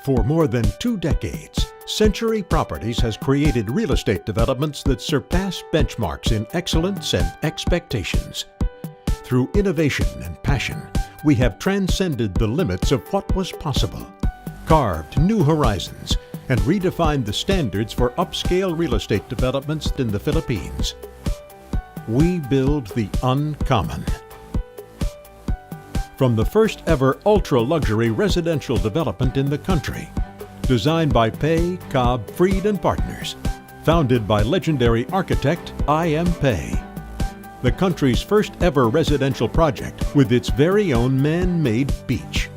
For more than 2 decades, Century Properties has created real estate developments that surpass benchmarks in excellence and expectations. Through innovation and passion, we have transcended the limits of what was possible, carved new horizons, and redefined the standards for upscale real estate developments in the Philippines. We build the uncommon. From the first ever ultra-luxury residential development in the country, designed by Pei, Cobb, Freed and Partners, founded by legendary architect I.M. Pei. The country's first ever residential project with its very own man-made beach.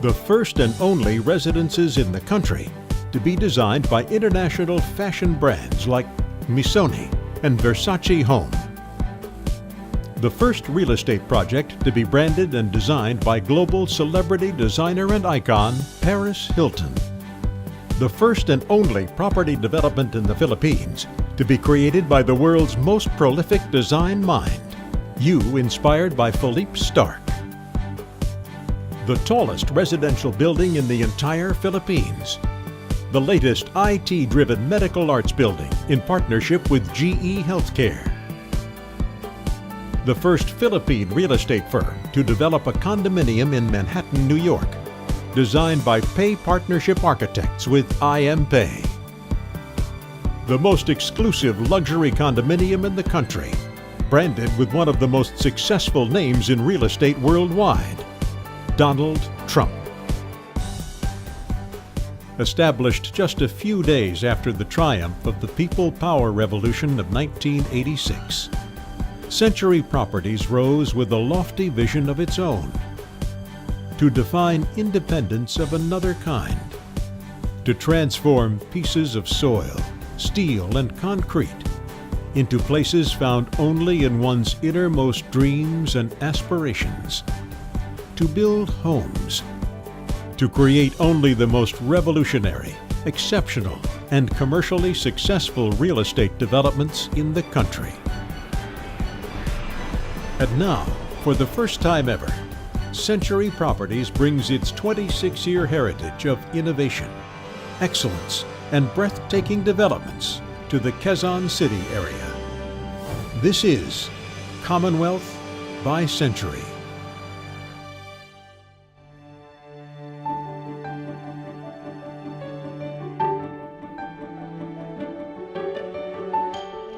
The first and only residences in the country to be designed by international fashion brands like Missoni and Versace Home. The first real estate project to be branded and designed by global celebrity designer and icon Paris Hilton. The first and only property development in the Philippines to be created by the world's most prolific design mind, you inspired by Philippe Starck. The tallest residential building in the entire Philippines. The latest IT-driven medical arts building in partnership with GE Healthcare. The first Philippine real estate firm to develop a condominium in Manhattan, New York, designed by Pei Partnership Architects with I.M. Pei. The most exclusive luxury condominium in the country, branded with one of the most successful names in real estate worldwide, Donald Trump. Established just a few days after the triumph of the People Power Revolution of 1986, Century Properties rose with a lofty vision of its own, to define independence of another kind, to transform pieces of soil, steel, and concrete into places found only in one's innermost dreams and aspirations, to build homes, to create only the most revolutionary, exceptional, and commercially successful real estate developments in the country. And now, for the first time ever, Century Properties brings its 26-year heritage of innovation, excellence, and breathtaking developments to the Quezon City area. This is Commonwealth by Century.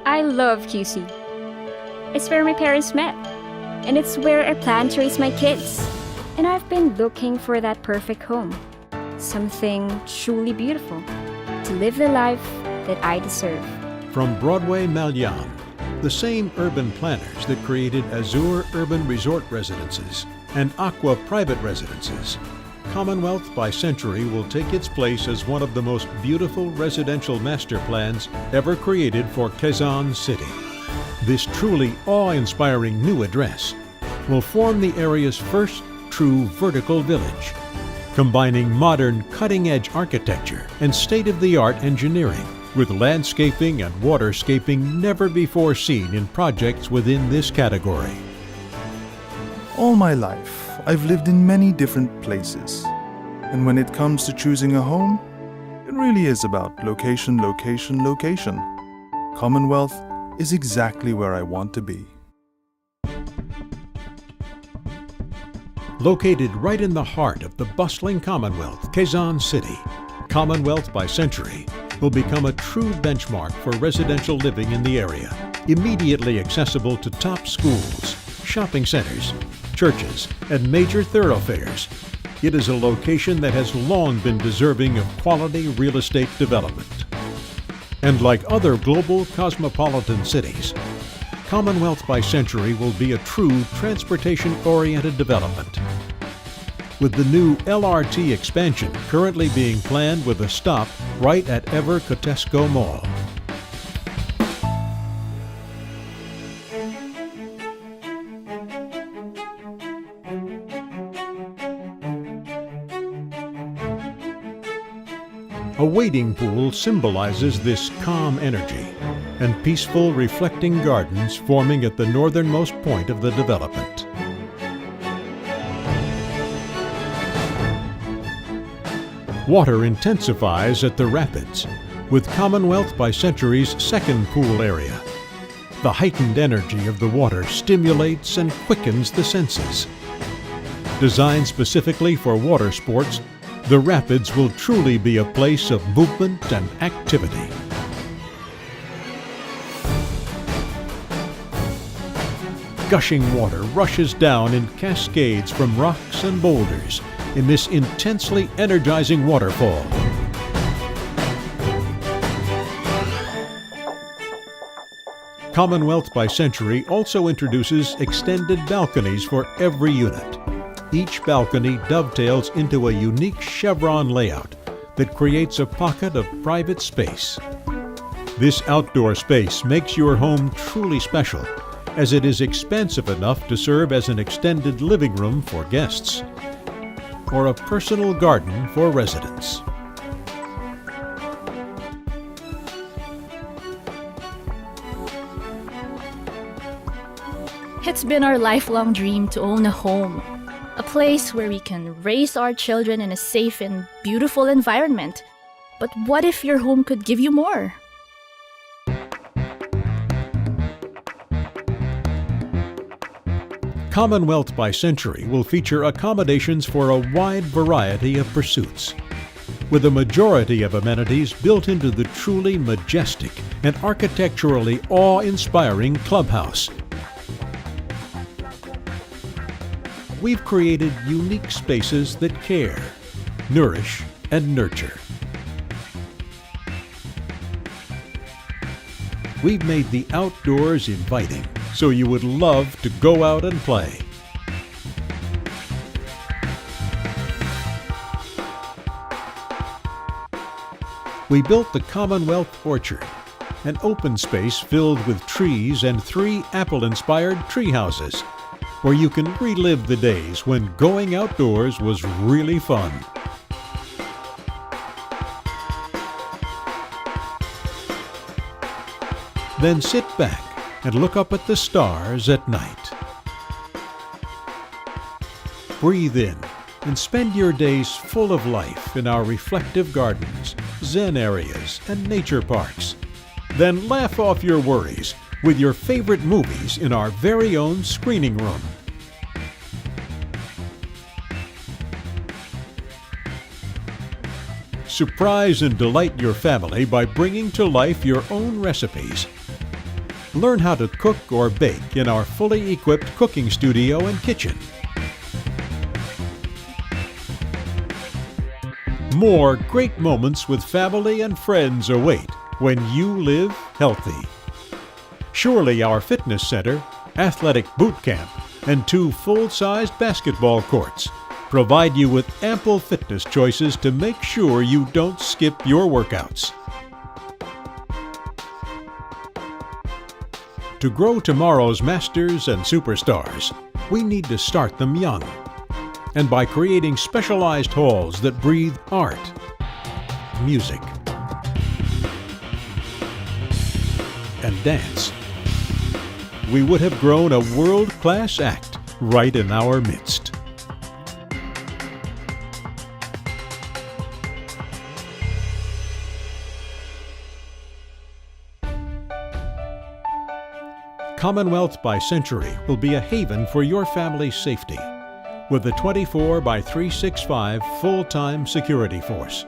I love QC. It's where my parents met, and it's where I plan to raise my kids. And I've been looking for that perfect home, something truly beautiful, to live the life that I deserve. From Broadway Malian, the same urban planners that created Azure Urban Resort Residences and Aqua Private Residences, Commonwealth by Century will take its place as one of the most beautiful residential master plans ever created for Quezon City. This truly awe-inspiring new address will form the area's first true vertical village, combining modern cutting-edge architecture and state-of-the-art engineering with landscaping and waterscaping never before seen in projects within this category. All my life, I've lived in many different places. And when it comes to choosing a home, it really is about location, location, location. Commonwealth is exactly where I want to be. Located right in the heart of the bustling Commonwealth, Quezon City, Commonwealth by Century will become a true benchmark for residential living in the area, immediately accessible to top schools, shopping centers, churches, and major thoroughfares. It is a location that has long been deserving of quality real estate development. And like other global cosmopolitan cities, Commonwealth by Century will be a true transportation-oriented development. With the new LRT expansion currently being planned with a stop right at Ever Cotesco Mall. A wading pool symbolizes this calm energy, and peaceful reflecting gardens forming at the northernmost point of the development. Water intensifies at the rapids, with Commonwealth by Century's second pool area. The heightened energy of the water stimulates and quickens the senses. Designed specifically for water sports, the rapids will truly be a place of movement and activity. Gushing water rushes down in cascades from rocks and boulders in this intensely energizing waterfall. Commonwealth by Century also introduces extended balconies for every unit. Each balcony dovetails into a unique chevron layout that creates a pocket of private space. This outdoor space makes your home truly special, as it is expansive enough to serve as an extended living room for guests or a personal garden for residents. It's been our lifelong dream to own a home, a place where we can raise our children in a safe and beautiful environment. But what if your home could give you more? Commonwealth by Century will feature accommodations for a wide variety of pursuits, with a majority of amenities built into the truly majestic and architecturally awe-inspiring clubhouse. We've created unique spaces that care, nourish, and nurture. We've made the outdoors inviting, so you would love to go out and play. We built the Commonwealth Orchard, an open space filled with trees and 3 apple-inspired tree houses, where you can relive the days when going outdoors was really fun. Then sit back and look up at the stars at night. Breathe in and spend your days full of life in our reflective gardens, zen areas, and nature parks. Then laugh off your worries with your favorite movies in our very own screening room. Surprise and delight your family by bringing to life your own recipes. Learn how to cook or bake in our fully equipped cooking studio and kitchen. More great moments with family and friends await when you live healthy. Surely our fitness center, athletic boot camp, and 2 full-sized basketball courts provide you with ample fitness choices to make sure you don't skip your workouts. To grow tomorrow's masters and superstars, we need to start them young. And by creating specialized halls that breathe art, music, and dance, we would have grown a world-class act right in our midst. Commonwealth by Century will be a haven for your family's safety, with a 24/365 full-time security force,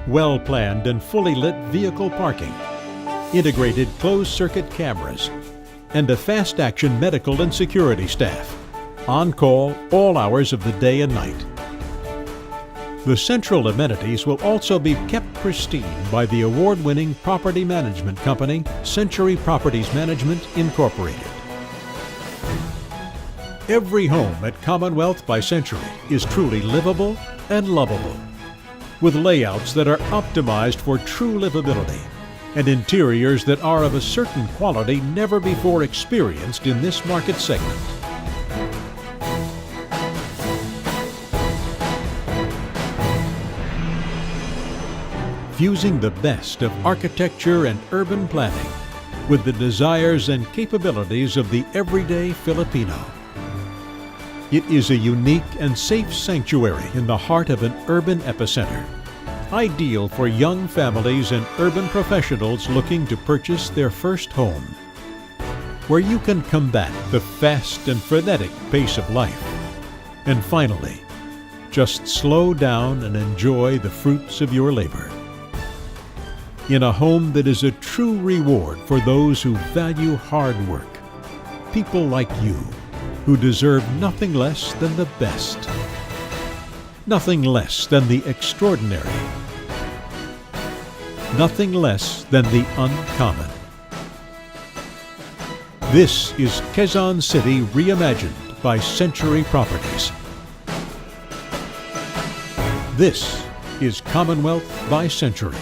well-planned and fully lit vehicle parking, integrated closed-circuit cameras, and a fast-action medical and security staff, on call all hours of the day and night. The central amenities will also be kept pristine by the award-winning property management company, Century Properties Management, Incorporated. Every home at Commonwealth by Century is truly livable and lovable, with layouts that are optimized for true livability and interiors that are of a certain quality never before experienced in this market segment. Fusing the best of architecture and urban planning with the desires and capabilities of the everyday Filipino. It is a unique and safe sanctuary in the heart of an urban epicenter, ideal for young families and urban professionals looking to purchase their first home, where you can combat the fast and frenetic pace of life, and finally, just slow down and enjoy the fruits of your labor. In a home that is a true reward for those who value hard work, people like you, who deserve nothing less than the best, nothing less than the extraordinary, nothing less than the uncommon. This is Quezon City reimagined by Century Properties. This is Commonwealth by Century.